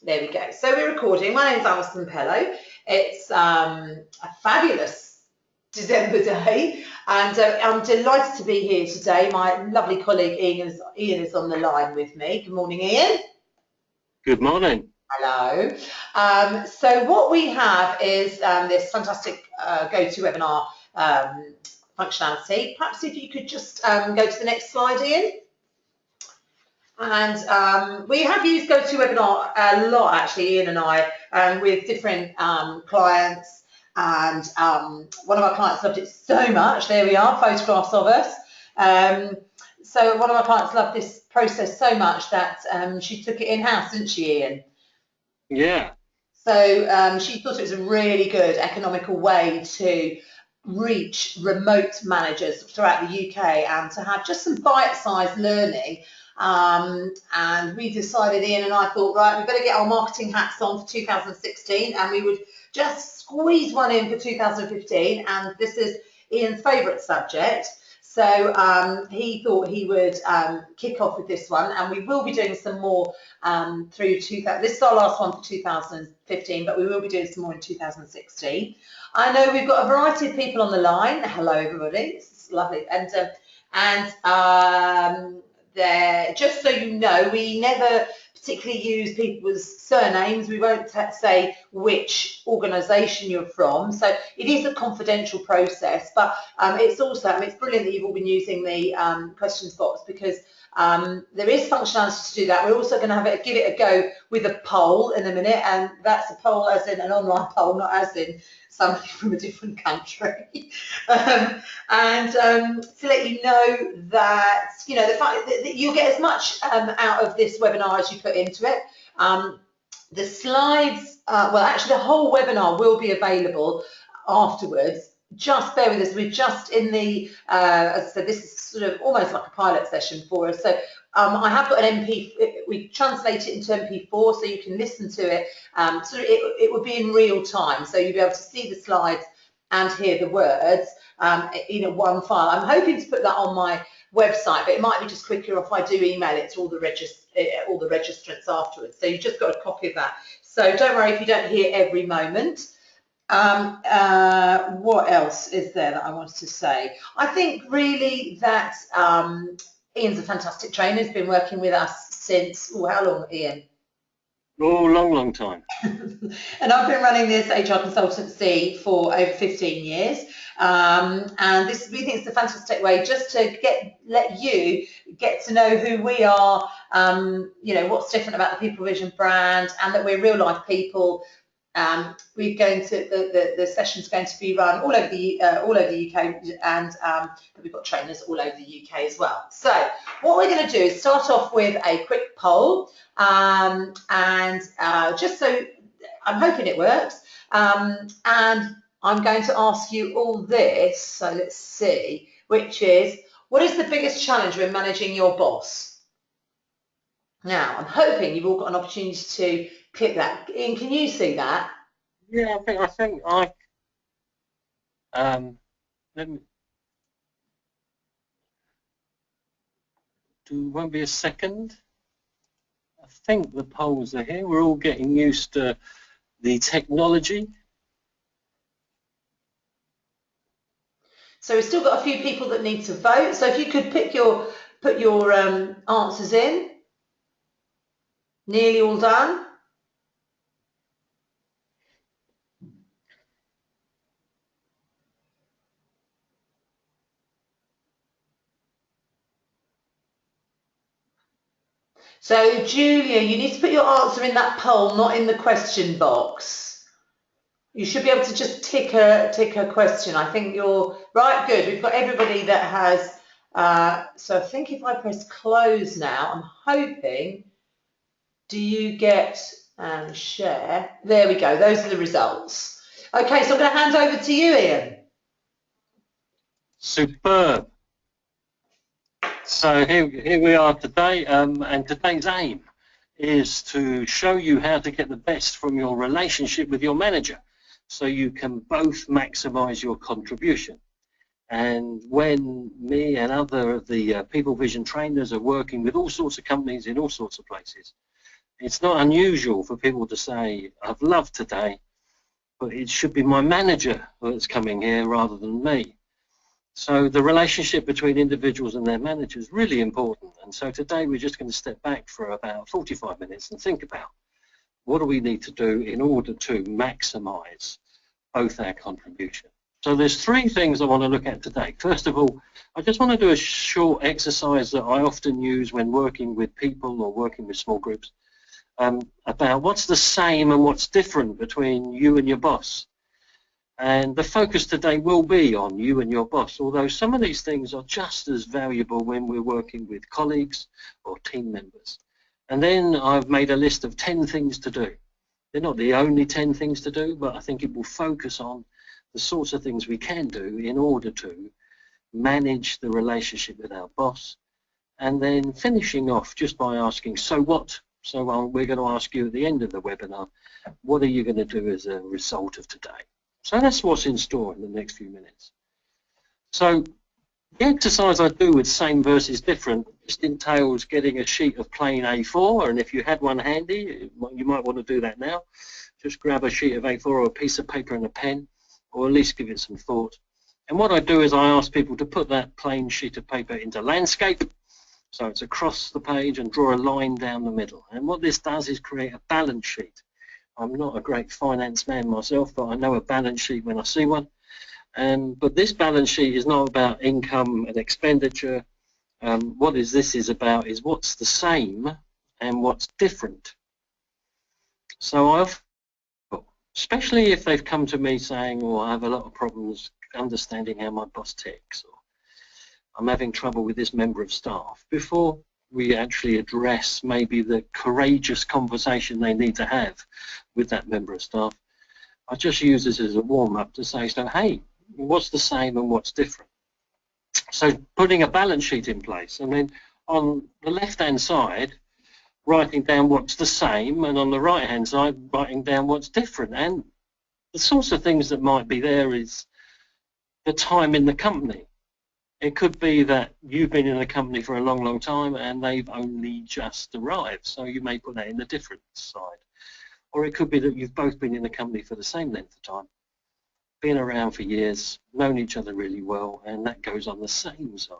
There we go. So we're recording. My name's Alyson Pellowe. It's a fabulous December day, and I'm delighted to be here today. My lovely colleague Ian is on the line with me. Good morning, Ian. Good morning. Hello. So what we have is this fantastic GoToWebinar functionality. Perhaps if you could just go to the next slide, Ian. And we have used GoToWebinar a lot, actually, Ian and I, with different clients. And one of our clients loved it so much. There we are, photographs of us. So one of our clients loved this process so much that she took it in-house, didn't she, Ian? Yeah. So she thought it was a really good economical way to reach remote managers throughout the UK and to have just some bite-sized learning. And we decided, Ian and I thought, right, we better get our marketing hats on for 2016, and we would just squeeze one in for 2015. And this is Ian's favourite subject. So he thought he would kick off with this one, and we will be doing some more through 2000. This is our last one for 2015, but we will be doing some more in 2016. I know we've got a variety of people on the line. Hello, everybody. It's lovely. And just so you know, we never particularly use people's surnames. We won't say which organisation you're from. So it is a confidential process, but it's also, it's brilliant that you've all been using the questions box, because there is functionality to do that. We're also going to give it a go with a poll in a minute, and that's a poll as in an online poll, not as in somebody from a different country. To let you know that, you know, the fact that you'll get as much out of this webinar as you put into it. The slides, well, actually the whole webinar will be available afterwards. Just bear with us, we're just in the, as I said, this is sort of almost like a pilot session for us. So I have got an we translate it into MP4 so you can listen to it. So it would be in real time, so you'll be able to see the slides and hear the words in one file. I'm hoping to put that on my website, but it might be just quicker if I do email it to all the registrants afterwards. So you've just got a copy of that. So don't worry if you don't hear every moment. What else is there that I wanted to say? I think really that Ian's a fantastic trainer. He's been working with us since, how long, Ian? Oh, long time. And I've been running this HR consultancy for over 15 years. And we think it's a fantastic way just to let you get to know who we are, you know, what's different about the People Vision brand, and that we're real life people. We're going to the session's going to be run all over the UK, and we've got trainers all over the UK as well. So what we're going to do is start off with a quick poll, just so I'm hoping it works, and I'm going to ask you all this. So let's see, which is, what is the biggest challenge when managing your boss? Now I'm hoping you've all got an opportunity to click that. Ian, can you see that? Yeah, I think I let me do. Won't be a second. I think the polls are here. We're all getting used to the technology. So we've still got a few people that need to vote. So if you could put your answers in. Nearly all done. So Julia, you need to put your answer in that poll, not in the question box. You should be able to just tick a question. I think you're right. Good. We've got everybody that has. So I think if I press close now, I'm hoping. Do you get share? There we go. Those are the results. Okay, so I'm going to hand over to you, Ian. Superb. So here we are today, and today's aim is to show you how to get the best from your relationship with your manager, so you can both maximise your contribution. And when me and other of the People Vision trainers are working with all sorts of companies in all sorts of places, It's not unusual for people to say, I've loved today, but it should be my manager that's coming here rather than me. So the relationship between individuals and their managers is really important. And so today we're just going to step back for about 45 minutes and think about what do we need to do in order to maximize both our contribution. So there's three things I want to look at today. First of all, I just want to do a short exercise that I often use when working with people or working with small groups about what's the same and what's different between you and your boss. And the focus today will be on you and your boss, although some of these things are just as valuable when we're working with colleagues or team members. And then I've made a list of 10 things to do. They're not the only 10 things to do, but I think it will focus on the sorts of things we can do in order to manage the relationship with our boss. And then finishing off just by asking, so what? So we're going to ask you at the end of the webinar, what are you going to do as a result of today? So that's what's in store in the next few minutes. So the exercise I do with same versus different just entails getting a sheet of plain A4, and if you had one handy, you might want to do that now. Just grab a sheet of A4 or a piece of paper and a pen, or at least give it some thought. And what I do is I ask people to put that plain sheet of paper into landscape, so it's across the page, and draw a line down the middle. And what this does is create a balance sheet. I'm not a great finance man myself, but I know a balance sheet when I see one. But this balance sheet is not about income and expenditure. What this is about is what's the same and what's different. So especially if they've come to me saying, oh, I have a lot of problems understanding how my boss ticks, or I'm having trouble with this member of staff, before we actually address maybe the courageous conversation they need to have with that member of staff, I just use this as a warm-up to say, so hey, what's the same and what's different? So putting a balance sheet in place, and then on the left-hand side, writing down what's the same, and on the right-hand side, writing down what's different. And the sorts of things that might be there is the time in the company. It could be that you've been in a company for a long, long time and they've only just arrived, so you may put that in the different side. Or it could be that you've both been in the company for the same length of time, been around for years, known each other really well, and that goes on the same side.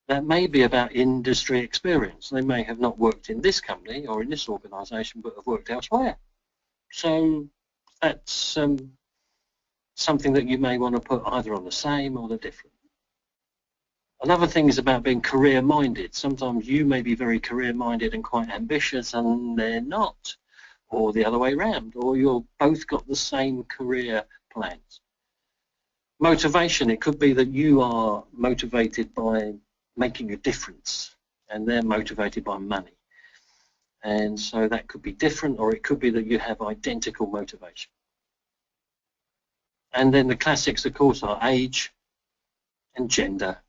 That may be about industry experience. They may have not worked in this company or in this organisation, but have worked elsewhere. So that's something that you may want to put either on the same or the different. Another thing is about being career-minded. Sometimes you may be very career-minded and quite ambitious and they're not, or the other way around, or you've both got the same career plans. Motivation, it could be that you are motivated by making a difference and they're motivated by money. And so that could be different, or it could be that you have identical motivation. And then the classics, of course, are age and gender,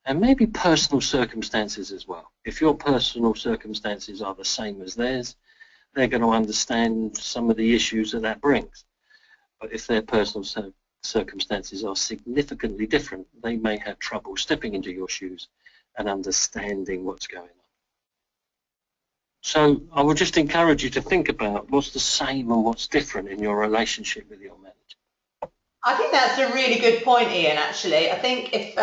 and maybe personal circumstances as well. If your personal circumstances are the same as theirs, they're going to understand some of the issues that brings. But if their personal circumstances are significantly different, they may have trouble stepping into your shoes and understanding what's going on. So I would just encourage you to think about what's the same and what's different in your relationship with your manager. I think that's a really good point, Ian, actually. I think if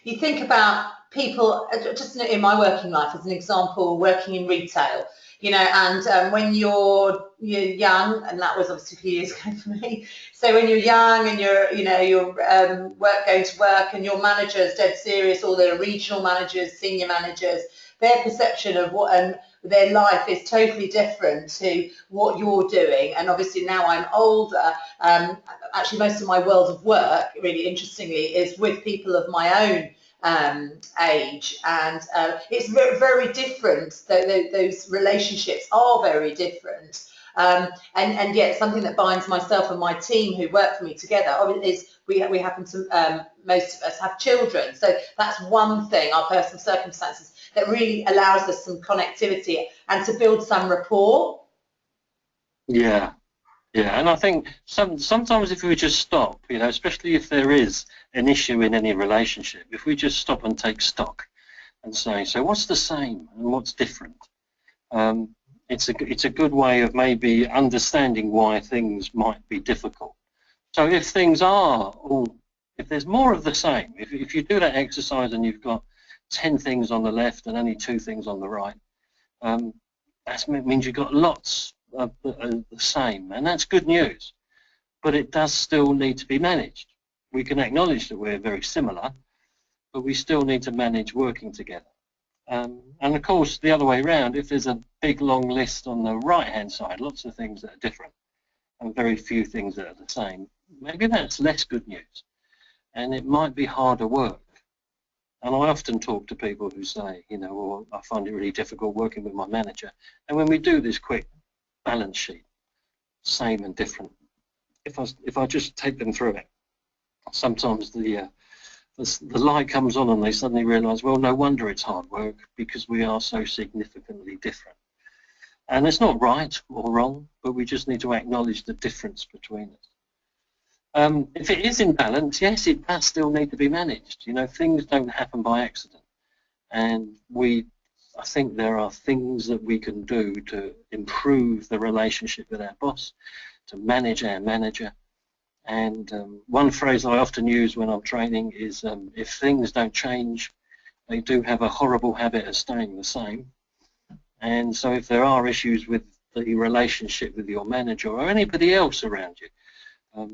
you think about people, just in my working life as an example, working in retail, you know, and when you're young, and that was obviously a few years ago for me, so when you're young and you're going to work and your manager's dead serious, or the regional managers, senior managers, their perception of what their life is totally different to what you're doing. And obviously now I'm older, actually most of my world of work, really interestingly, is with people of my own age, and it's very, very different. Those relationships are very different, and yet something that binds myself and my team who work for me together is we happen to, most of us have children, so that's one thing, our personal circumstances, that really allows us some connectivity and to build some rapport. Yeah, and I think sometimes if we just stop, you know, especially if there is an issue in any relationship, if we just stop and take stock and say, so what's the same and what's different? it's a good way of maybe understanding why things might be difficult. So if things are all, if there's more of the same, if you do that exercise and you've got 10 things on the left and only 2 things on the right, that means you've got lots of the same, and that's good news. But it does still need to be managed. We can acknowledge that we're very similar, but we still need to manage working together. And of course, the other way around, if there's a big long list on the right-hand side, lots of things that are different, and very few things that are the same, maybe that's less good news, and it might be harder work. And I often talk to people who say, you know, well, I find it really difficult working with my manager. And when we do this quick balance sheet, same and different, if I just take them through it, sometimes the light comes on and they suddenly realise, well, no wonder it's hard work, because we are so significantly different. And it's not right or wrong, but we just need to acknowledge the difference between us. If it is in balance, yes, it does still need to be managed. You know, things don't happen by accident. And I think there are things that we can do to improve the relationship with our boss, to manage our manager. And one phrase I often use when I'm training is, if things don't change, they do have a horrible habit of staying the same. And so if there are issues with the relationship with your manager or anybody else around you,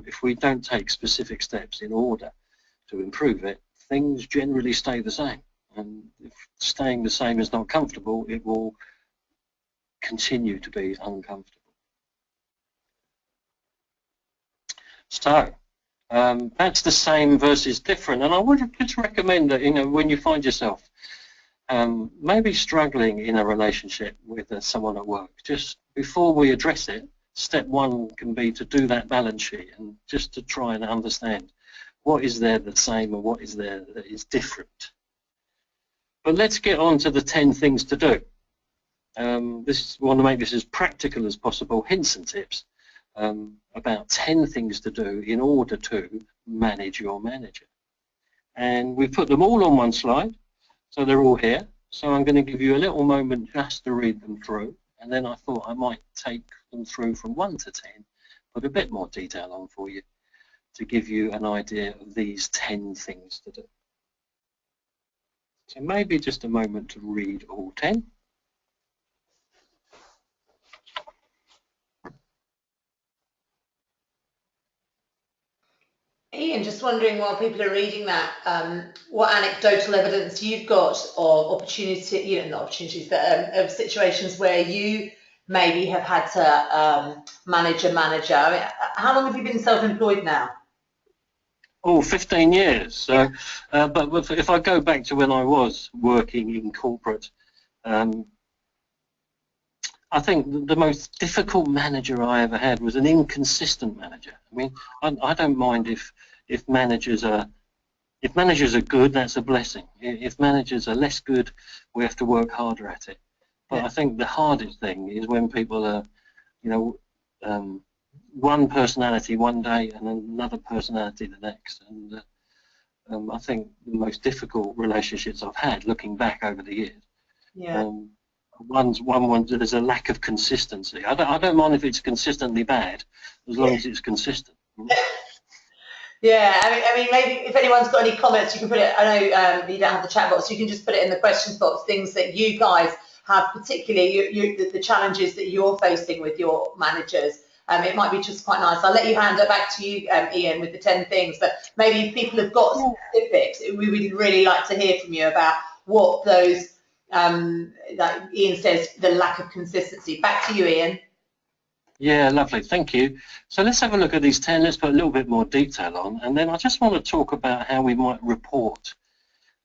if we don't take specific steps in order to improve it, things generally stay the same. And if staying the same is not comfortable, it will continue to be uncomfortable. So that's the same versus different. And I would just recommend that, you know, when you find yourself maybe struggling in a relationship with someone at work, just before we address it, step one can be to do that balance sheet and just to try and understand what is there the same and what is there that is different. But let's get on to the 10 things to do. We want to make this as practical as possible, hints and tips about 10 things to do in order to manage your manager. And we've put them all on one slide, so they're all here. So I'm going to give you a little moment just to read them through, and then I thought I might take them through from 1 to 10, put a bit more detail on for you to give you an idea of these 10 things to do. So maybe just a moment to read all 10. Ian, just wondering while people are reading that, what anecdotal evidence you've got of opportunity, you know, not opportunities, but of situations where you maybe have had to manage a manager. I mean, how long have you been self-employed now? Oh, 15 years. So, but if I go back to when I was working in corporate, I think the most difficult manager I ever had was an inconsistent manager. I mean, I don't mind if managers are good, that's a blessing. If managers are less good, we have to work harder at it. But I think the hardest thing is when people are, you know, one personality one day and another personality the next. And I think the most difficult relationships I've had, looking back over the years, there's a lack of consistency. I don't mind if it's consistently bad, as long as it's consistent. Yeah, I mean, maybe if anyone's got any comments, you can put it. I know you don't have the chat box, so you can just put it in the questions box. Things that you guys have, particularly the challenges that you're facing with your managers. It might be just quite nice. I'll let you hand it back to you, Ian, with the 10 things. But maybe if people have got specifics, we would really like to hear from you about what those. Like Ian says, the lack of consistency. Back to you, Ian. Yeah, lovely, thank you. So let's have a look at these 10, let's put a little bit more detail on, and then I just want to talk about how we might report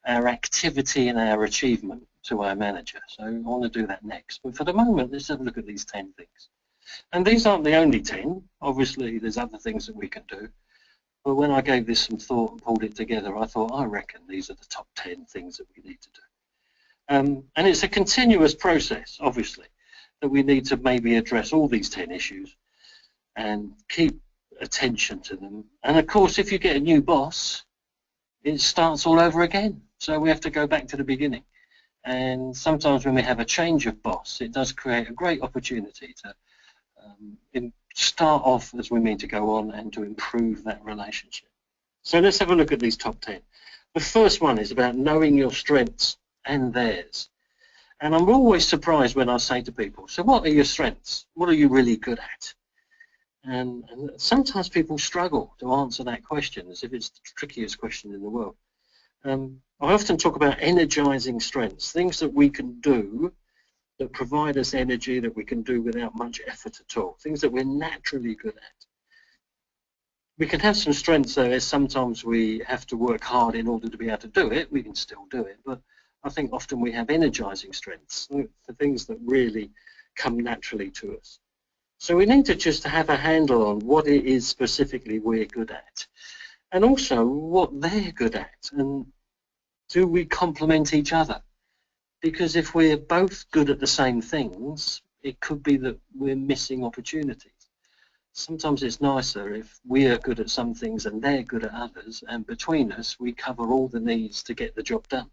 our activity and our achievement to our manager. So I want to do that next. But for the moment, let's have a look at these 10 things. And these aren't the only 10. Obviously, there's other things that we can do. But when I gave this some thought and pulled it together, I thought, I reckon these are the top 10 things that we need to do. And it's a continuous process, obviously, that we need to maybe address all these 10 issues and keep attention to them. And of course, if you get a new boss, it starts all over again. So we have to go back to the beginning. And sometimes when we have a change of boss, it does create a great opportunity to start off as we mean to go on and to improve that relationship. So let's have a look at these top 10. The first one is about knowing your strengths and theirs. And I'm always surprised when I say to people, so what are your strengths? What are you really good at? And sometimes people struggle to answer that question as if it's the trickiest question in the world. I often talk about energizing strengths, things that we can do that provide us energy that we can do without much effort at all, things that we're naturally good at. We can have some strengths though, as sometimes we have to work hard in order to be able to do it. We can still do it, but I think often we have energizing strengths, the things that really come naturally to us. So we need to just have a handle on what it is specifically we're good at, and also what they're good at, and do we complement each other? Because if we're both good at the same things, it could be that we're missing opportunities. Sometimes it's nicer if we are good at some things and they're good at others, and between us we cover all the needs to get the job done.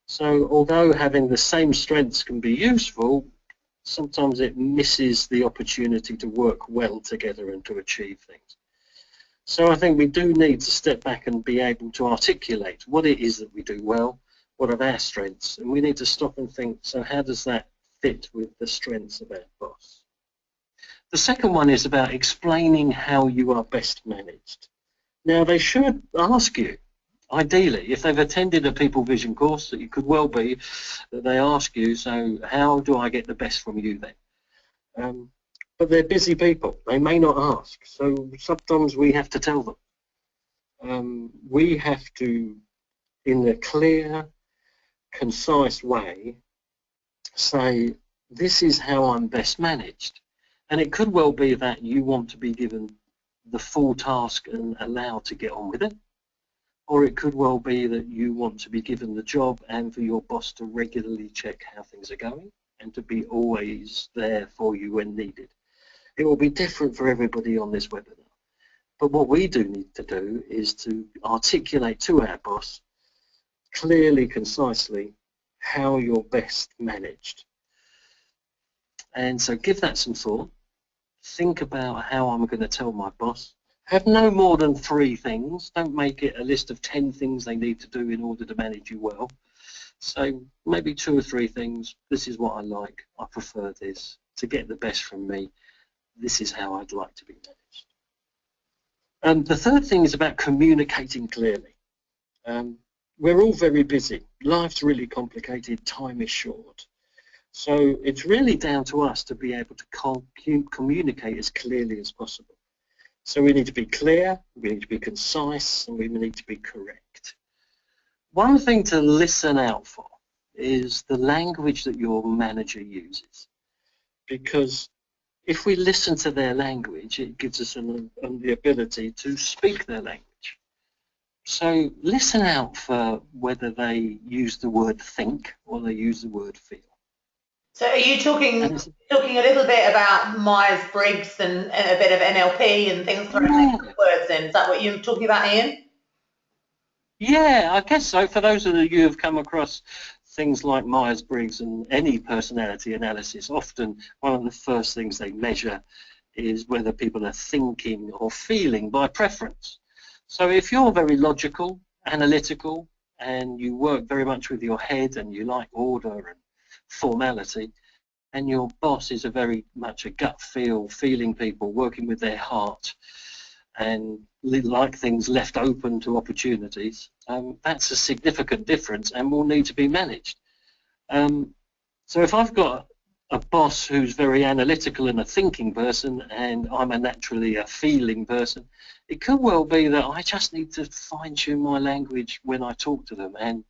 So although having the same strengths can be useful, sometimes it misses the opportunity to work well together and to achieve things. So I think we do need to step back and be able to articulate what it is that we do well, what are our strengths, and we need to stop and think, so how does that fit with the strengths of our boss? The second one is about explaining how you are best managed. Now they should ask you, ideally, if they've attended a people vision course, it could well be that they ask you, so how do I get the best from you then? But they're busy people, they may not ask, so sometimes we have to tell them. We have to, in a clear, concise way, say, this is how I'm best managed. And it could well be that you want to be given the full task and allowed to get on with it. Or it could well be that you want to be given the job and for your boss to regularly check how things are going and to be always there for you when needed. It will be different for everybody on this webinar. But what we do need to do is to articulate to our boss clearly, concisely, how you're best managed. And so give that some thought. Think about how I'm going to tell my boss. Have no more than 3 things. Don't make it a list of 10 things they need to do in order to manage you well. So maybe 2 or 3 things. This is what I like. I prefer this. To get the best from me, this is how I'd like to be managed. And the third thing is about communicating clearly. We're all very busy. Life's really complicated. Time is short. So it's really down to us to be able to communicate as clearly as possible. So we need to be clear, we need to be concise, and we need to be correct. One thing to listen out for is the language that your manager uses. Because if we listen to their language, it gives us the ability to speak their language. So listen out for whether they use the word think or they use the word feel. So are you talking a little bit about Myers-Briggs and a bit of NLP and things like words in? Is that what you're talking about, Ian? Yeah, I guess so. For those of you who have come across things like Myers-Briggs and any personality analysis, often one of the first things they measure is whether people are thinking or feeling by preference. So if you're very logical, analytical, and you work very much with your head and you like order and formality, and your boss is a very much a gut feel, feeling people, working with their heart and like things left open to opportunities, that's a significant difference and will need to be managed. So if I've got a boss who's very analytical and a thinking person and I'm naturally a feeling person, it could well be that I just need to fine-tune my language when I talk to them, and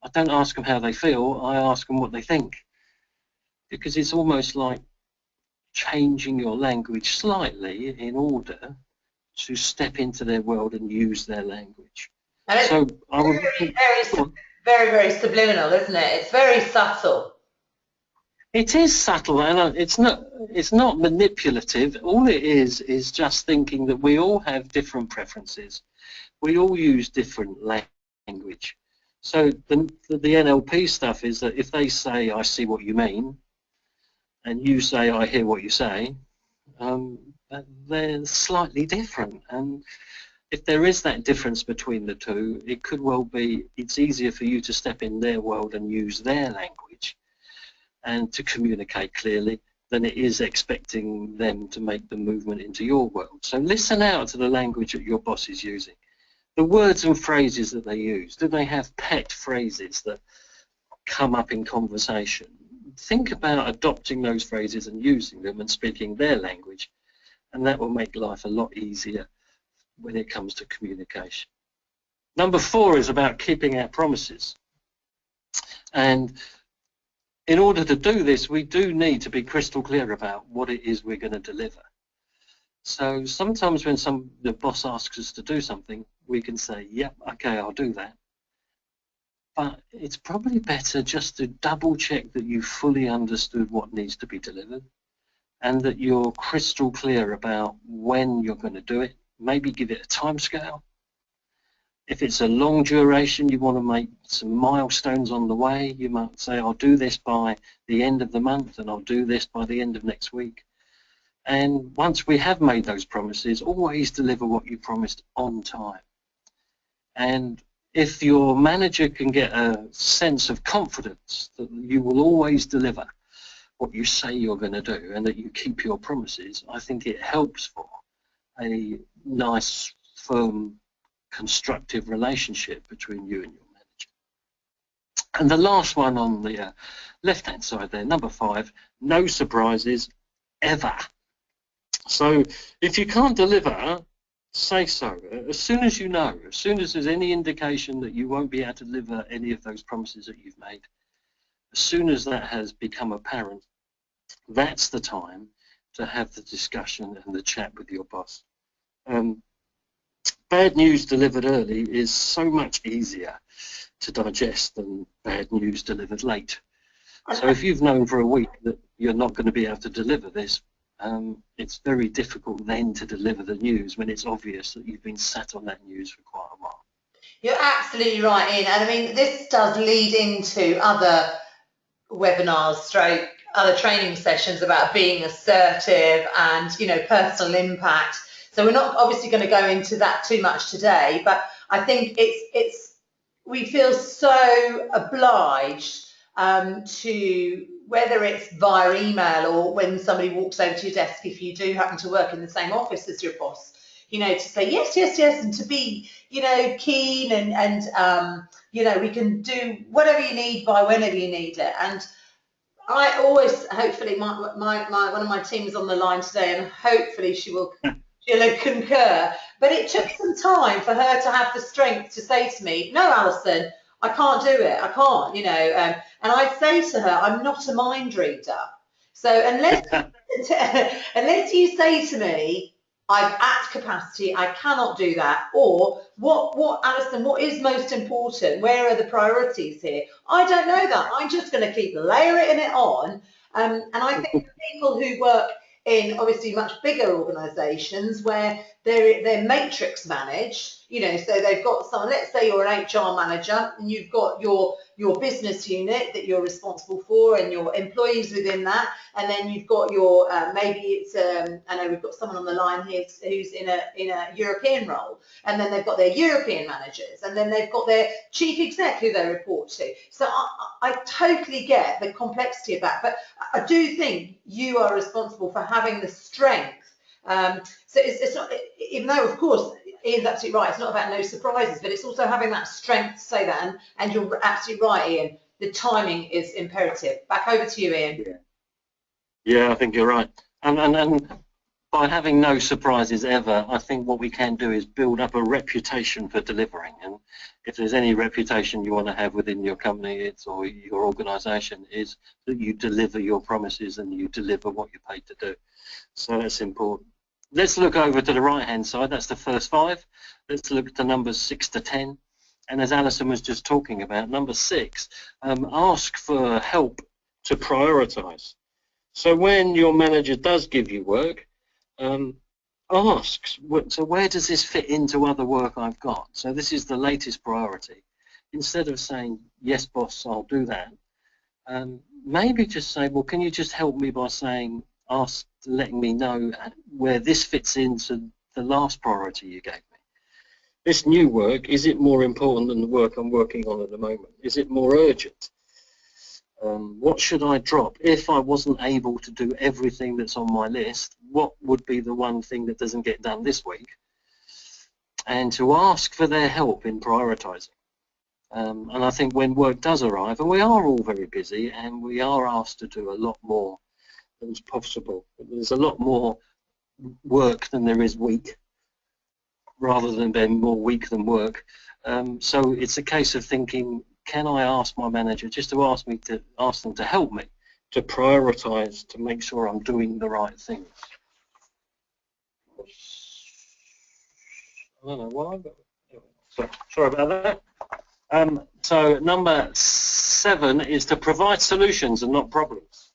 I don't ask them how they feel, I ask them what they think, because it's almost like changing your language slightly in order to step into their world and use their language. And it's so very subliminal, isn't it? It's very subtle. It is subtle, and it's not manipulative. All it is just thinking that we all have different preferences. We all use different language. So the NLP stuff is that if they say, I see what you mean, and you say, I hear what you say, they're slightly different. And if there is that difference between the two, it could well be it's easier for you to step in their world and use their language and to communicate clearly than it is expecting them to make the movement into your world. So listen out to the language that your boss is using. The words and phrases that they use. Do they have pet phrases that come up in conversation? Think about adopting those phrases and using them and speaking their language, and that will make life a lot easier when it comes to communication. Number 4 is about keeping our promises. And in order to do this, we do need to be crystal clear about what it is we're going to deliver. So sometimes when the boss asks us to do something, we can say, yep, okay, I'll do that. But it's probably better just to double check that you fully understood what needs to be delivered and that you're crystal clear about when you're going to do it. Maybe give it a time scale. If it's a long duration, you want to make some milestones on the way. You might say, I'll do this by the end of the month and I'll do this by the end of next week. And once we have made those promises, always deliver what you promised on time. And if your manager can get a sense of confidence that you will always deliver what you say you're going to do and that you keep your promises, I think it helps for a nice, firm, constructive relationship between you and your manager. And the last one on the left-hand side there, number 5, no surprises ever. So if you can't deliver, say so. As soon as you know, as soon as there's any indication that you won't be able to deliver any of those promises that you've made, as soon as that has become apparent, that's the time to have the discussion and the chat with your boss. Bad news delivered early is so much easier to digest than bad news delivered late. So if you've known for a week that you're not going to be able to deliver this, it's very difficult then to deliver the news when it's obvious that you've been sat on that news for quite a while. You're absolutely right, Ian. And I mean, this does lead into other webinars, other training sessions about being assertive and, you know, personal impact. So we're not obviously going to go into that too much today, but I think we feel so obliged to, whether it's via email or when somebody walks over to your desk, if you do happen to work in the same office as your boss, you know, to say yes, yes, yes, and to be, you know, keen and you know, we can do whatever you need by whenever you need it. And I always, hopefully, one of my team is on the line today, and hopefully she'll concur. But it took some time for her to have the strength to say to me, "No, Alyson, I can't do it. I can't." You know, and I say to her, "I'm not a mind reader. So unless you say to me, I'm at capacity, I cannot do that, or what, Alyson, what is most important? Where are the priorities here? I don't know that. I'm just going to keep layering it on." And I think people who work in obviously much bigger organisations where they're matrix managed, you know, so they've got someone, let's say you're an HR manager and you've got your business unit that you're responsible for and your employees within that, and then you've got your maybe it's I know we've got someone on the line here who's in a European role, and then they've got their European managers, and then they've got their chief exec who they report to. So I totally get the complexity of that, but I do think you are responsible for having the strength. So it's not, even though of course Ian's absolutely right, it's not about no surprises, but it's also having that strength to say that, and you're absolutely right, Ian, the timing is imperative. Back over to you, Ian. Yeah, I think you're right. And by having no surprises ever, I think what we can do is build up a reputation for delivering. And if there's any reputation you want to have within your company or your organisation, is that you deliver your promises and you deliver what you're paid to do. So that's important. Let's look over to the right-hand side. That's the first 5. Let's look at the numbers 6 to 10. And as Alyson was just talking about, number 6, ask for help to prioritise. So when your manager does give you work, ask, so where does this fit into other work I've got? So this is the latest priority. instead of saying, yes, boss, I'll do that, maybe just say, well, can you just help me by saying, letting me know where this fits into the last priority you gave me. This new work, is it more important than the work I'm working on at the moment? Is it more urgent? What should I drop? If I wasn't able to do everything that's on my list, what would be the one thing that doesn't get done this week? And to ask for their help in prioritising. And I think when work does arrive, and we are all very busy, and we are asked to do a lot more than is possible. There's a lot more work than there is week, rather than being more week than work. So it's a case of thinking, can I ask my manager just to ask them to help me to prioritise, to make sure I'm doing the right things. I don't know why, but sorry about that. So number 7 is to provide solutions and not problems.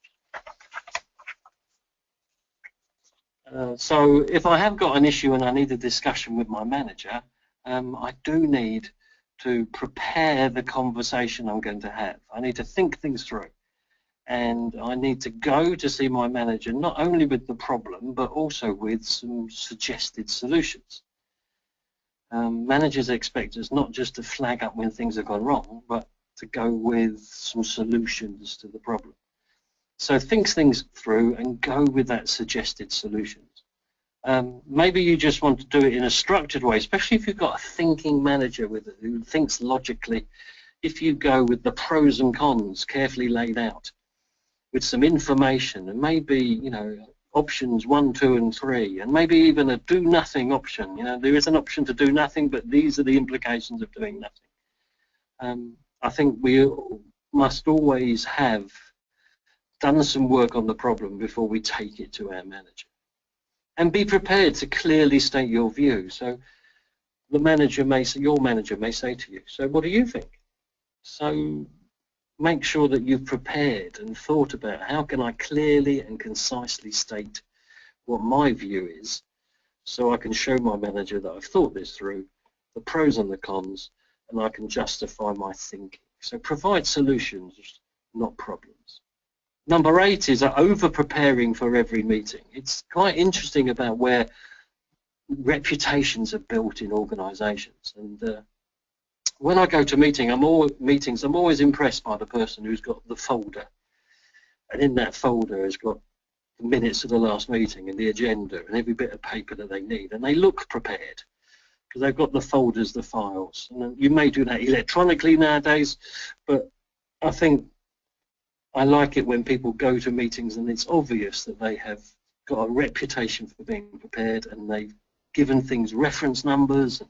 So if I have got an issue and I need a discussion with my manager, I do need to prepare the conversation I'm going to have. I need to think things through, and I need to go to see my manager not only with the problem but also with some suggested solutions. Managers expect us not just to flag up when things have gone wrong, but to go with some solutions to the problem. So think things through and go with that suggested solutions. Maybe you just want to do it in a structured way, especially if you've got a thinking manager who thinks logically. If you go with the pros and cons carefully laid out, with some information, and maybe, you know, options 1, 2, and 3, and maybe even a do nothing option. You know, there is an option to do nothing, but these are the implications of doing nothing. I think we must always have done some work on the problem before we take it to our manager. And be prepared to clearly state your view. So the manager may say, your manager may say to you, so what do you think? So make sure that you've prepared and thought about how can I clearly and concisely state what my view is, so I can show my manager that I've thought this through, the pros and the cons, and I can justify my thinking. So provide solutions, not problems. Number 8 is over-preparing for every meeting. It's quite interesting about where reputations are built in organisations. And when I go to meetings, I'm always impressed by the person who's got the folder. And in that folder has got the minutes of the last meeting and the agenda and every bit of paper that they need. And they look prepared because they've got the folders, the files. And you may do that electronically nowadays, but I think I like it when people go to meetings and it's obvious that they have got a reputation for being prepared, and they've given things reference numbers,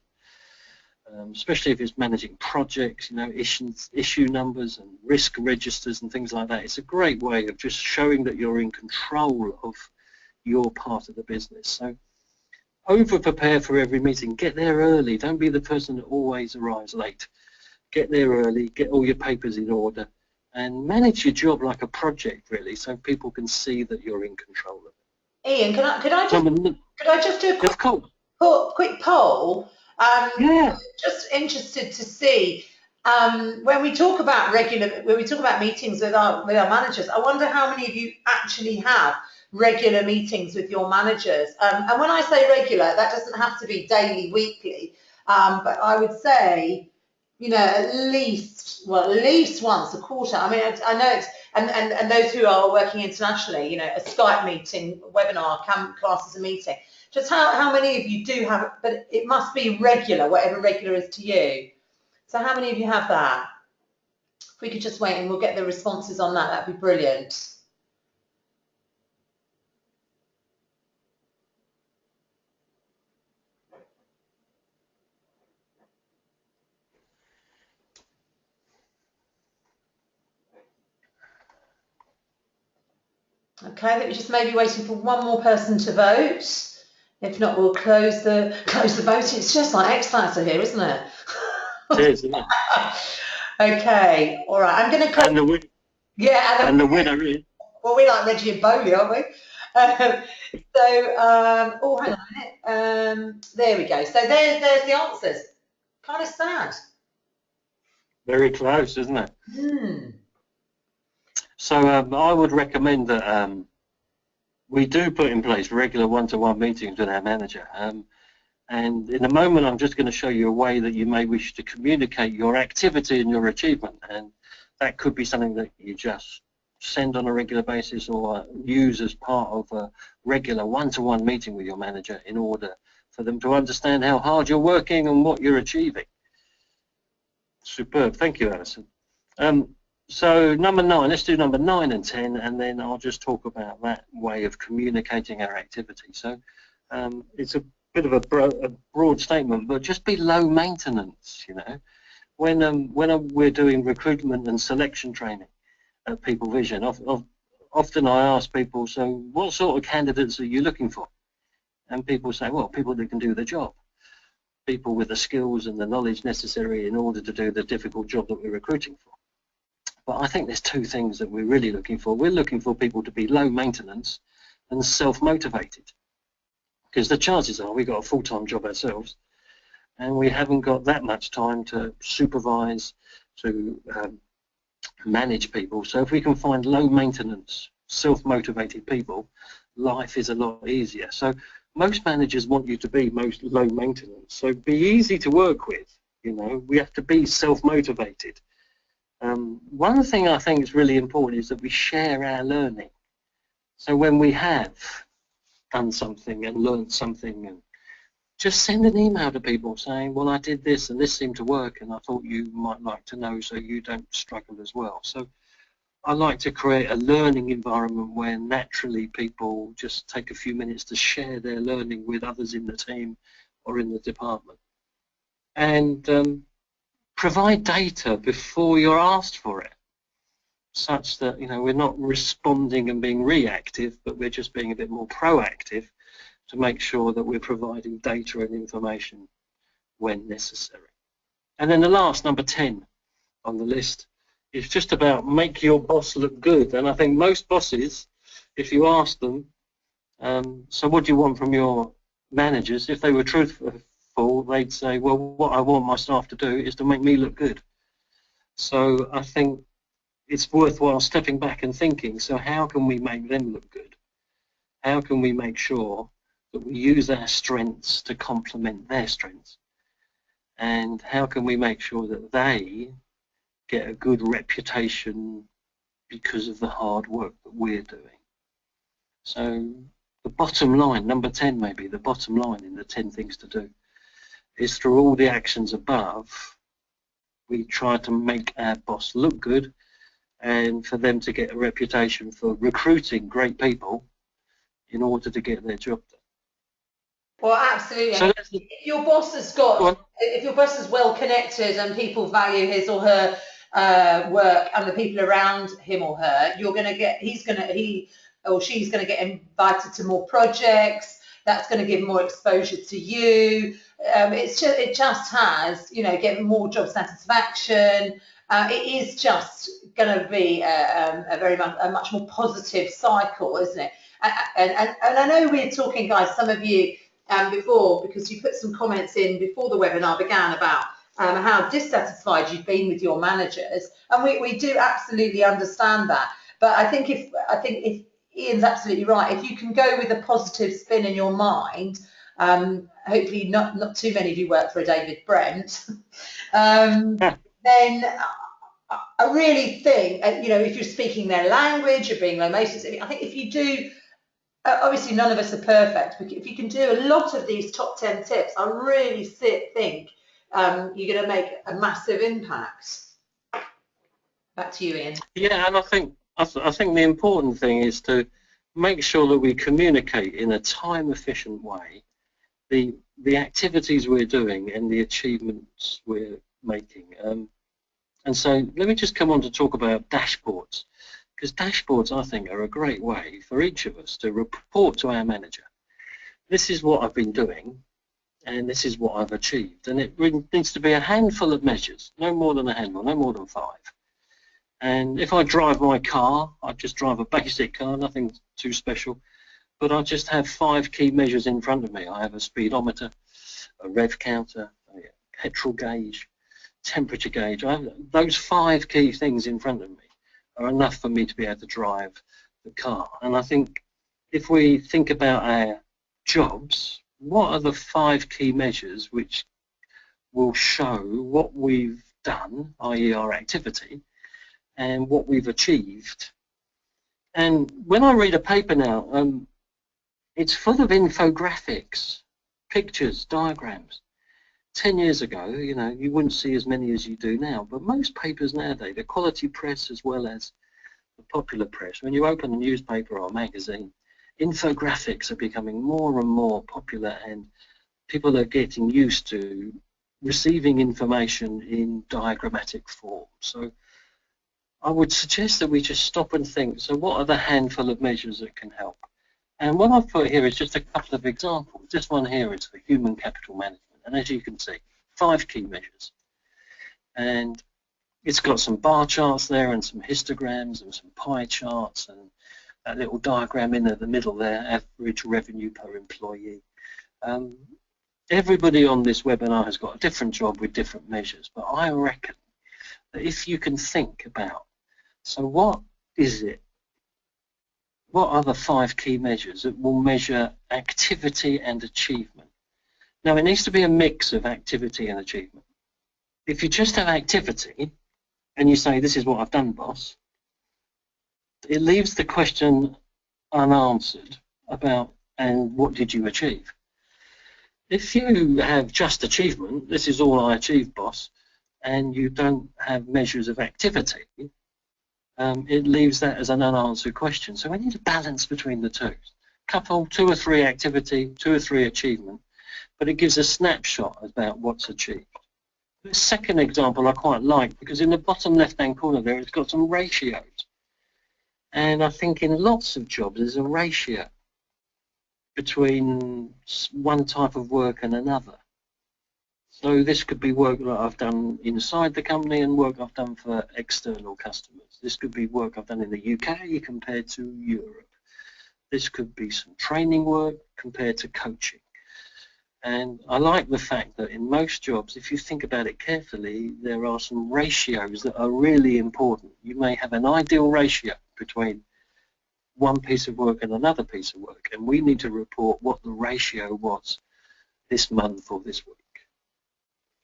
especially if it's managing projects, you know, issue numbers and risk registers and things like that. It's a great way of just showing that you're in control of your part of the business. So over-prepare for every meeting. Get there early. Don't be the person that always arrives late. Get there early. Get all your papers in order. And manage your job like a project, really, so people can see that you're in control of it. Ian, could I just do a quick poll? Yeah. Just interested to see when we talk about meetings with our managers. I wonder how many of you actually have regular meetings with your managers. And when I say regular, that doesn't have to be daily, weekly, but I would say, you know, at least once a quarter. I mean, I know it's, and those who are working internationally, you know, a Skype meeting, a webinar, class as a meeting. Just how many of you do have it, but it must be regular, whatever regular is to you. So how many of you have that? If we could just wait and we'll get the responses on that, that'd be brilliant. Okay, I think we're just maybe waiting for one more person to vote. If not, we'll close the voting. It's just like X Factor here, isn't it? It is, isn't it? Okay, all right. I'm going to close. And the winner. Yeah, and the winner is. Well, we like Reggie and Bowley, aren't we? Oh, hang on a minute. There we go. So there's the answers. Kind of sad. Very close, isn't it? Hmm. So I would recommend that we do put in place regular one-to-one meetings with our manager. And in a moment, I'm just going to show you a way that you may wish to communicate your activity and your achievement. And that could be something that you just send on a regular basis or use as part of a regular one-to-one meeting with your manager in order for them to understand how hard you're working and what you're achieving. Superb. Thank you, Alyson. So number 9, let's do number 9 and 10, and then I'll just talk about that way of communicating our activity. So it's a bit of a broad statement, but just be low maintenance, you know. When we're doing recruitment and selection training at People Vision, often I ask people, so what sort of candidates are you looking for? And people say, well, people that can do the job, people with the skills and the knowledge necessary in order to do the difficult job that we're recruiting for. But I think there's 2 things that we're really looking for. We're looking for people to be low maintenance and self-motivated, because the chances are we've got a full-time job ourselves and we haven't got that much time to supervise, to manage people. So if we can find low maintenance, self-motivated people, life is a lot easier. So most managers want you to be most low maintenance. So be easy to work with, you know, we have to be self-motivated. One thing I think is really important is that we share our learning. So when we have done something and learned something, and just send an email to people saying, well, I did this and this seemed to work and I thought you might like to know so you don't struggle as well. So I like to create a learning environment where naturally people just take a few minutes to share their learning with others in the team or in the department. And provide data before you're asked for it, such that, you know, we're not responding and being reactive, but we're just being a bit more proactive to make sure that we're providing data and information when necessary. And then the last, number 10 on the list, is just about make your boss look good. And I think most bosses, if you ask them, so what do you want from your managers, if they were truthful, they'd say, well, what I want my staff to do is to make me look good. So I think it's worthwhile stepping back and thinking, so how can we make them look good? How can we make sure that we use our strengths to complement their strengths? And how can we make sure that they get a good reputation because of the hard work that we're doing? So the bottom line, number 10 maybe, the bottom line in the 10 things to do, is through all the actions above, we try to make our boss look good and for them to get a reputation for recruiting great people in order to get their job done. Well, absolutely. So if your boss has got, if your boss is well connected and people value his or her work and the people around him or her, you're going to get, he or she's going to get invited to more projects. That's going to give more exposure to you. It just has, you know, get more job satisfaction. It is just going to be a much more positive cycle, isn't it? And I know we're talking, guys, some of you before, because you put some comments in before the webinar began about how dissatisfied you've been with your managers, and we do absolutely understand that. But I think if Ian's absolutely right, if you can go with a positive spin in your mind, hopefully not too many of you work for a David Brent, then I really think, you know, if you're speaking their language, you're being low maintenance, I think if you do, obviously none of us are perfect, but if you can do a lot of these top 10 tips, I really think you're going to make a massive impact. Back to you, Ian. Yeah, and I think the important thing is to make sure that we communicate in a time-efficient way the activities we're doing and the achievements we're making. And so let me just come on to talk about dashboards, because dashboards, I think, are a great way for each of us to report to our manager. This is what I've been doing, and this is what I've achieved. And it needs to be a handful of measures, no more than a handful, no more than 5. And if I drive my car, I just drive a basic car, nothing too special, but I just have 5 key measures in front of me. I have a speedometer, a rev counter, a petrol gauge, temperature gauge. Those 5 key things in front of me are enough for me to be able to drive the car. And I think if we think about our jobs, what are the 5 key measures which will show what we've done, i.e. our activity, and what we've achieved? And when I read a paper now, it's full of infographics, pictures, diagrams. 10 years ago, you know, you wouldn't see as many as you do now, but most papers nowadays, the quality press as well as the popular press, when you open a newspaper or a magazine, infographics are becoming more and more popular, and people are getting used to receiving information in diagrammatic form. So I would suggest that we just stop and think, so what are the handful of measures that can help? And what I've put here is just a couple of examples. This one here is for human capital management. And as you can see, 5 key measures. And it's got some bar charts there and some histograms and some pie charts and that little diagram in the middle there, average revenue per employee. Everybody on this webinar has got a different job with different measures, but I reckon that if you can think about, so what is it? What are the 5 key measures that will measure activity and achievement? Now, it needs to be a mix of activity and achievement. If you just have activity and you say, this is what I've done, boss, it leaves the question unanswered about, and what did you achieve? If you have just achievement, this is all I achieved, boss, and you don't have measures of activity, it leaves that as an unanswered question. So we need a balance between the two. Couple 2 or 3 activity, 2 or 3 achievement, but it gives a snapshot about what's achieved. The second example I quite like, because in the bottom left-hand corner there, it's got some ratios. And I think in lots of jobs there's a ratio between one type of work and another. So this could be work that I've done inside the company and work I've done for external customers. This could be work I've done in the UK compared to Europe. This could be some training work compared to coaching. And I like the fact that in most jobs, if you think about it carefully, there are some ratios that are really important. You may have an ideal ratio between one piece of work and another piece of work, and we need to report what the ratio was this month or this week.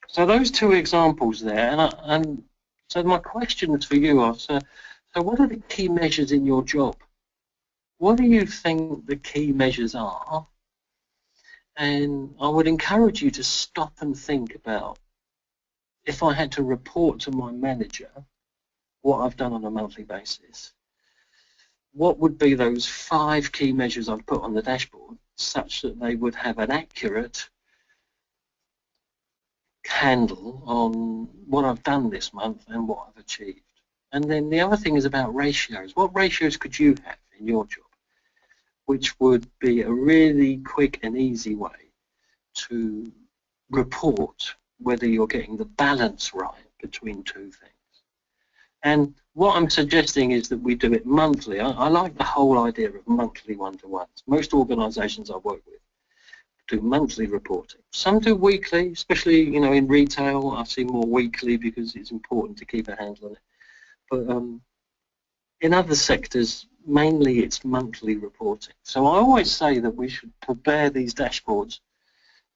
So those 2 examples there, and so my questions for you are, so what are the key measures in your job? What do you think the key measures are? And I would encourage you to stop and think about, if I had to report to my manager what I've done on a monthly basis, what would be those 5 key measures I've put on the dashboard such that they would have an accurate handle on what I've done this month and what I've achieved? And then the other thing is about ratios. What ratios could you have in your job, which would be a really quick and easy way to report whether you're getting the balance right between 2 things? And what I'm suggesting is that we do it monthly. I like the whole idea of monthly one-to-ones. Most organisations I work with do monthly reporting. Some do weekly, especially in retail. I see more weekly because it's important to keep a handle on it. But in other sectors, mainly it's monthly reporting. So I always say that we should prepare these dashboards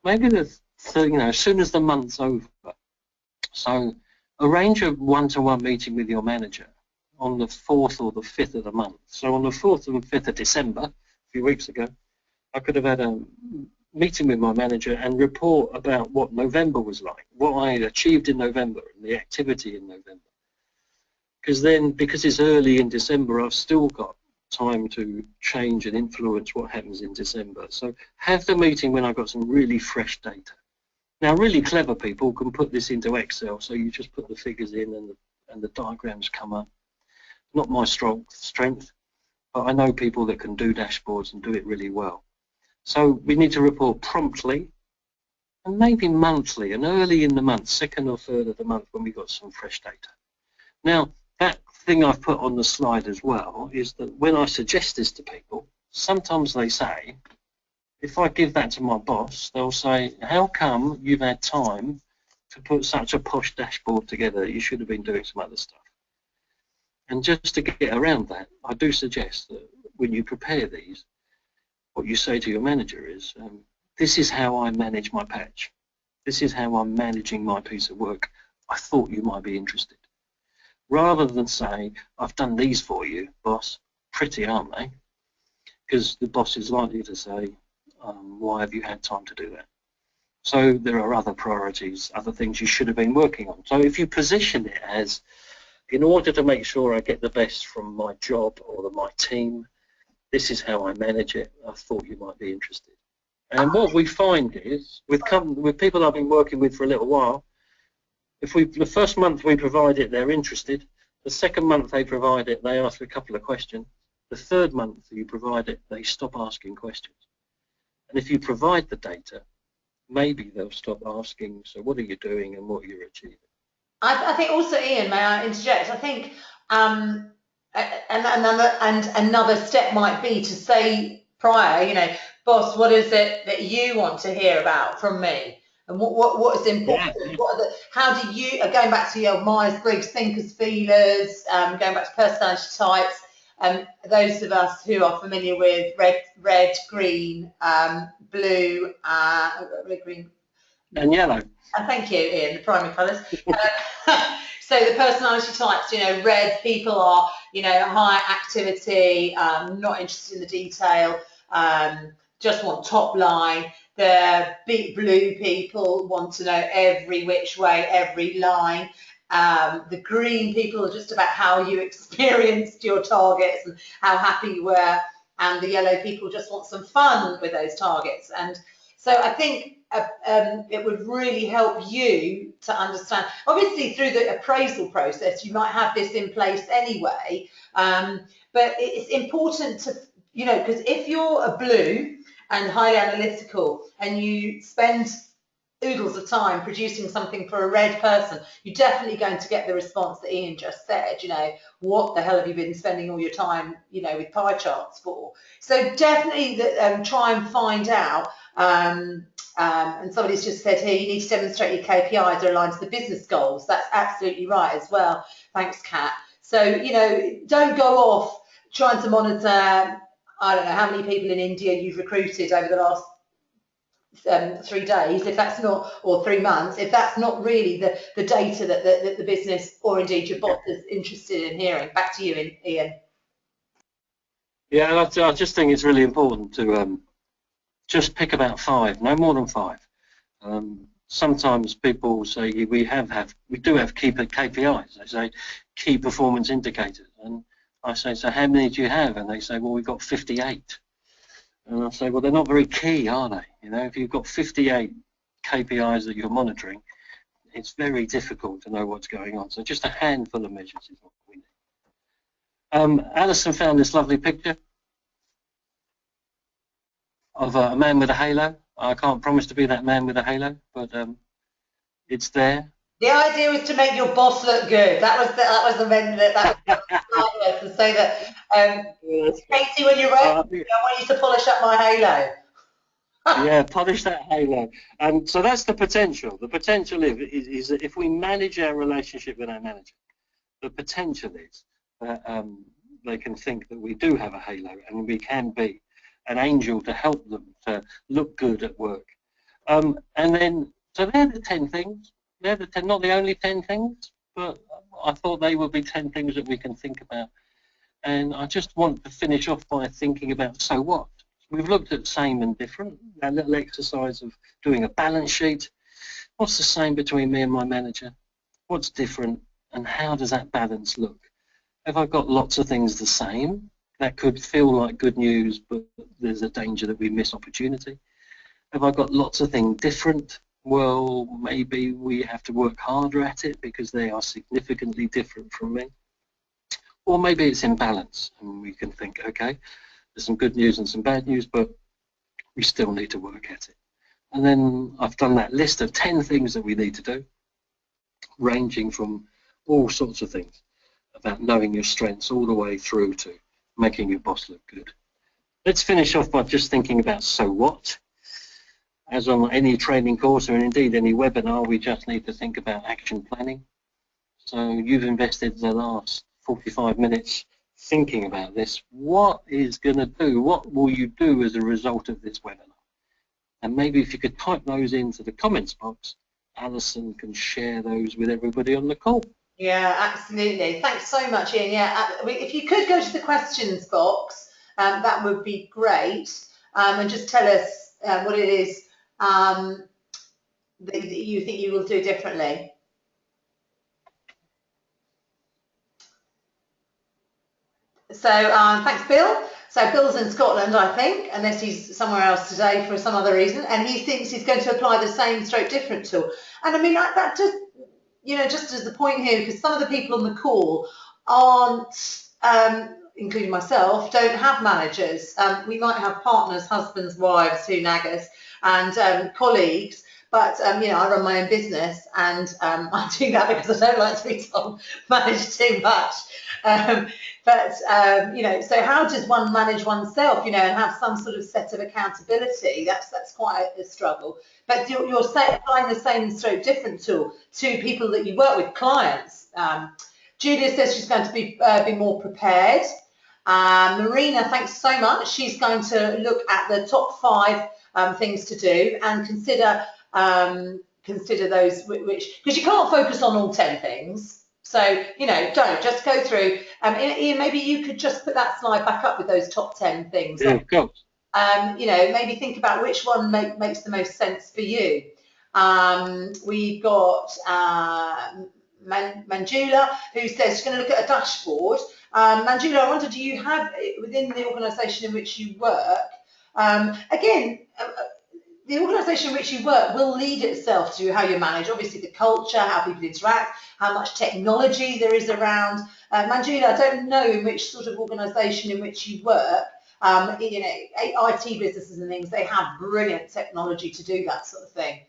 maybe as soon as the month's over. So arrange a one-to-one meeting with your manager on the 4th or the 5th of the month. So on the 4th and 5th of December, a few weeks ago, I could have had a meeting with my manager and report about what November was like, what I achieved in November and the activity in November. Because it's early in December, I've still got time to change and influence what happens in December. So have the meeting when I've got some really fresh data. Now, really clever people can put this into Excel, so you just put the figures in and the diagrams come up. Not my strength, but I know people that can do dashboards and do it really well. So we need to report promptly and maybe monthly and early in the month, 2nd or 3rd of the month when we've got some fresh data. Now, that thing I've put on the slide as well is that when I suggest this to people, sometimes they say, if I give that to my boss, they'll say, how come you've had time to put such a posh dashboard together. You should have been doing some other stuff. And just to get around that, I do suggest that when you prepare these, what you say to your manager is, this is how I manage my patch. This is how I'm managing my piece of work. I thought you might be interested. Rather than say, I've done these for you, boss. Pretty, aren't they? Because the boss is likely to say, why have you had time to do that? So there are other priorities, other things you should have been working on. So if you position it as, in order to make sure I get the best from my job or my team, this is how I manage it, I thought you might be interested. And what we find is, with people I've been working with for a little while, the first month we provide it, they're interested. The second month they provide it, they ask a couple of questions. The third month you provide it, they stop asking questions. And if you provide the data, maybe they'll stop asking, so what are you doing and what are you achieving? I think also, Ian, may I interject? I think another step might be to say prior, boss, what is it that you want to hear about from me? And what is important? Yeah. How do you, going back to your Myers-Briggs thinkers, feelers, going back to personality types, those of us who are familiar with red, green, blue, red, green, and yellow. Thank you, Ian, the primary colours. So the personality types, red people are, high activity, not interested in the detail, just want top line. The big blue people want to know every which way, every line. The green people are just about how you experienced your targets and how happy you were. And the yellow people just want some fun with those targets. And so I think it would really help you to understand. Obviously, through the appraisal process, you might have this in place anyway. But it's important to, because if you're a blue and highly analytical and you spend oodles of time producing something for a red person, you're definitely going to get the response that Ian just said, what the hell have you been spending all your time, with pie charts for? So definitely try and find out, and somebody's just said here, you need to demonstrate your KPIs are aligned to the business goals. That's absolutely right as well. Thanks, Kat. So, don't go off trying to monitor, I don't know how many people in India you've recruited over the last 3 days, if that's not, or 3 months, if that's not really the data that the business or indeed your boss is interested in hearing. Back to you, Ian. Yeah, I just think it's really important to just pick about 5, no more than 5. Sometimes people say we do have key KPIs. They say key performance indicators, and I say, so how many do you have? And they say, well, we've got 58. And I say, well, they're not very key, are they? If you've got 58 KPIs that you're monitoring, it's very difficult to know what's going on. So just a handful of measures is what we need. Alyson found this lovely picture of a man with a halo. I can't promise to be that man with a halo, but it's there. The idea was to make your boss look good. That was to say that, Katie, when you're ready, I want you to polish up my halo. Yeah, polish that halo. And so that's the potential. The potential is that if we manage our relationship with our manager, the potential is that they can think that we do have a halo and we can be an angel to help them to look good at work. And then, so they're the 10 things. They're the 10, not the only 10 things, but I thought they would be 10 things that we can think about. And I just want to finish off by thinking about, so what? We've looked at same and different, that little exercise of doing a balance sheet. What's the same between me and my manager? What's different? And how does that balance look? Have I got lots of things the same? That could feel like good news, but there's a danger that we miss opportunity. Have I got lots of things different? Well, maybe we have to work harder at it because they are significantly different from me. Or maybe it's in balance and we can think, okay, there's some good news and some bad news, but we still need to work at it. And then I've done that list of 10 things that we need to do, ranging from all sorts of things, about knowing your strengths all the way through to making your boss look good. Let's finish off by just thinking about so what. As on any training course or indeed any webinar, we just need to think about action planning. So you've invested the last 45 minutes thinking about this. What is going to do? What will you do as a result of this webinar? And maybe if you could type those into the comments box, Alyson can share those with everybody on the call. Yeah, absolutely. Thanks so much, Ian. Yeah, if you could go to the questions box, that would be great. And just tell us what it is that you think you will do differently. So thanks, Bill. So Bill's in Scotland, I think, unless he's somewhere else today for some other reason, and he thinks he's going to apply the same stroke different tool. And I mean, like that just, you know, just as the point here, because some of the people on the call aren't, including myself, don't have managers. We might have partners, husbands, wives who nag us, and colleagues. But, you know, I run my own business, and I do that because I don't like to be told manage too much. You know, so how does one manage oneself, you know, and have some sort of set of accountability? That's quite a struggle. But you're applying the same stroke different tool to people that you work with, clients. Julia says she's going to be more prepared. Marina, thanks so much. She's going to look at the top 5 things to do and consider those which, because you can't focus on all 10 things. So, you know, don't just go through. Ian, maybe you could just put that slide back up with those top 10 things. Yeah, of course. You know, maybe think about which one makes the most sense for you. We've got Manjula, who says she's going to look at a dashboard. Manjula, I wonder, do you have, within the organisation in which you work, again, the organisation in which you work will lead itself to how you manage, obviously the culture, how people interact, how much technology there is around. Manjula, I don't know in which sort of organisation in which you work, you know, IT businesses and things, they have brilliant technology to do that sort of thing.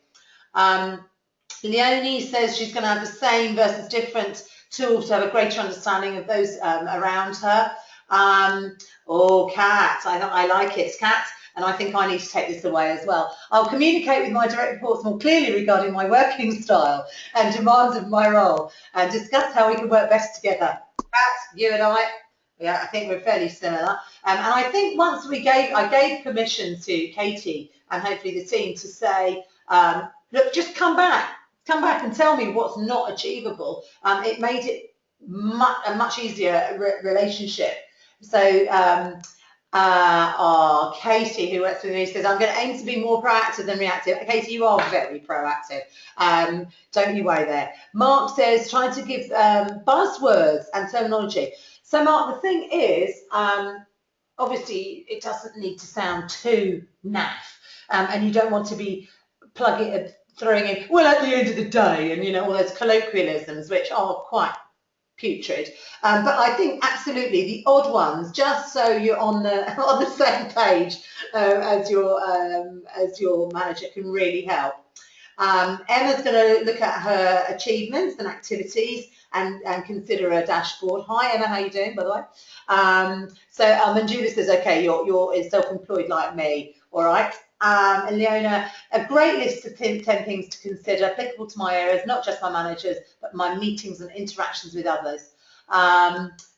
Leonie says she's going to have the same versus different tools to have a greater understanding of those around her. Oh, Kat, I like it, Kat. And I think I need to take this away as well. I'll communicate with my direct reports more clearly regarding my working style and demands of my role, and discuss how we can work best together. Kat, you and I, yeah, I think we're fairly similar. And I think once I gave permission to Katie and hopefully the team to say, look, just come back and tell me what's not achievable. It made it a much easier relationship. So. Katie, who works with me, says, I'm going to aim to be more proactive than reactive. Katie, you are very proactive. Don't you worry there. Mark says, trying to give buzzwords and terminology. So, Mark, the thing is, obviously, it doesn't need to sound too naff, and you don't want to be throwing in, well, at the end of the day, and, you know, all those colloquialisms, which are quite putrid, but I think absolutely the odd ones, just so you're on the same page as your manager, can really help. Emma's going to look at her achievements and activities and consider a dashboard. Hi Emma, how are you doing, by the way? So Manjula says, okay, you're self-employed like me, all right. And Leona, a great list of 10 things to consider, applicable to my areas, not just my managers, but my meetings and interactions with others.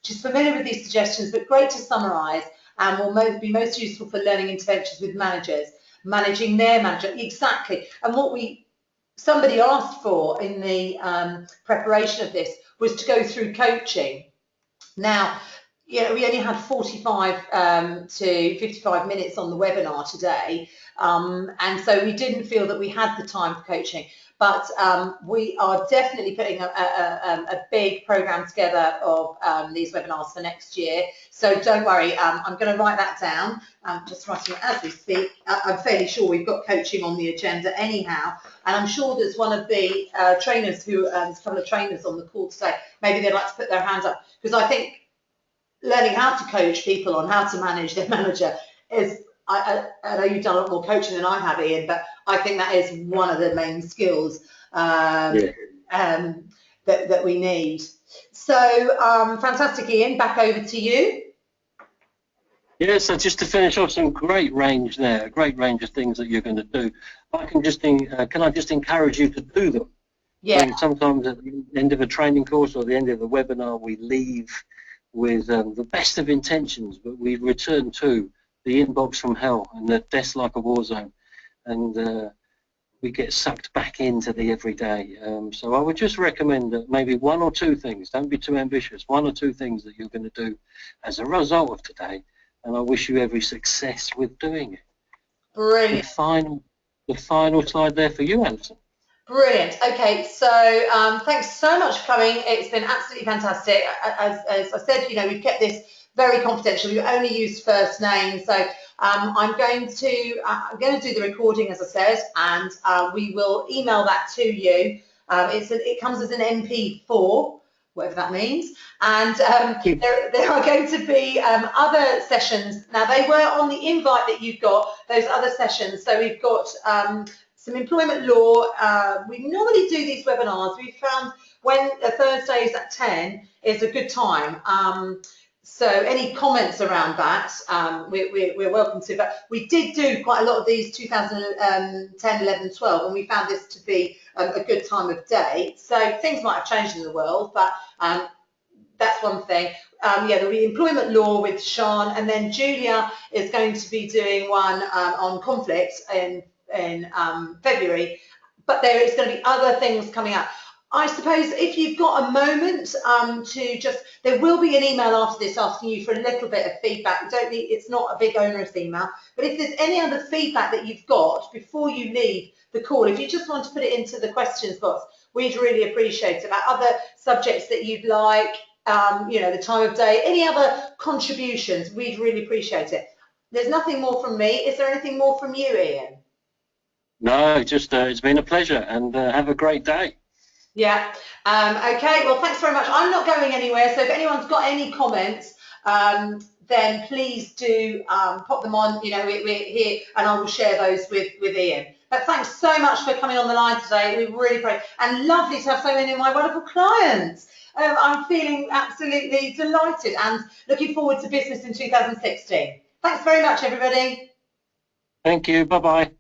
She's familiar with these suggestions, but great to summarise, and will be most useful for learning interventions with managers, managing their manager. Exactly. And what somebody asked for in the preparation of this was to go through coaching. Now, yeah, we only had 45 to 55 minutes on the webinar today, and so we didn't feel that we had the time for coaching, but we are definitely putting a big program together of these webinars for next year, so don't worry, I'm going to write that down. I'm just writing it as we speak. I'm fairly sure we've got coaching on the agenda anyhow, and I'm sure there's one of the trainers there's a couple of trainers on the call today, maybe they'd like to put their hands up, because I think learning how to coach people on how to manage their manager is, I know you've done a lot more coaching than I have, Ian, but I think that is one of the main skills that we need. So fantastic, Ian, back over to you. Yeah, so just to finish off, some great range there, a great range of things that you're going to do. I can just can I just encourage you to do them? I Yeah, mean, sometimes at the end of a training course or the end of the webinar, we leave with the best of intentions, but we return to the inbox from hell and the desk like a war zone, and we get sucked back into the everyday. So I would just recommend that maybe one or two things, don't be too ambitious, one or two things that you're going to do as a result of today, and I wish you every success with doing it. The brilliant. final slide there for you, Alyson. Brilliant. Okay, so thanks so much for coming. It's been absolutely fantastic. As I said, you know, we've kept this very confidential. We've only used first names, so I'm going to do the recording, as I said, and we will email that to you. It comes as an MP4, whatever that means, and there are going to be other sessions. Now, they were on the invite that you've got, those other sessions. So we've got some employment law. We normally do these webinars. We found when Thursdays at 10 is a good time. So any comments around that, we're welcome to. But we did do quite a lot of these 2010, 11, 12, and we found this to be a good time of day. So things might have changed in the world, but that's one thing. Yeah, there'll be employment law with Sean, and then Julia is going to be doing one on conflict in February. But there is going to be other things coming up. I suppose if you've got a moment there will be an email after this asking you for a little bit of feedback. You don't need, it's not a big onerous email, but if there's any other feedback that you've got before you leave the call, if you just want to put it into the questions box, we'd really appreciate it. About other subjects that you'd like, you know, the time of day, any other contributions, we'd really appreciate it. There's nothing more from me. Is there anything more from you, Ian? No, just it's been a pleasure, and have a great day. Yeah. Okay. Well, thanks very much. I'm not going anywhere, so if anyone's got any comments, then please do pop them on. You know, we're here, and I will share those with Ian. But thanks so much for coming on the line today. We really appreciate it, and lovely to have so many of my wonderful clients. I'm feeling absolutely delighted and looking forward to business in 2016. Thanks very much, everybody. Thank you. Bye-bye.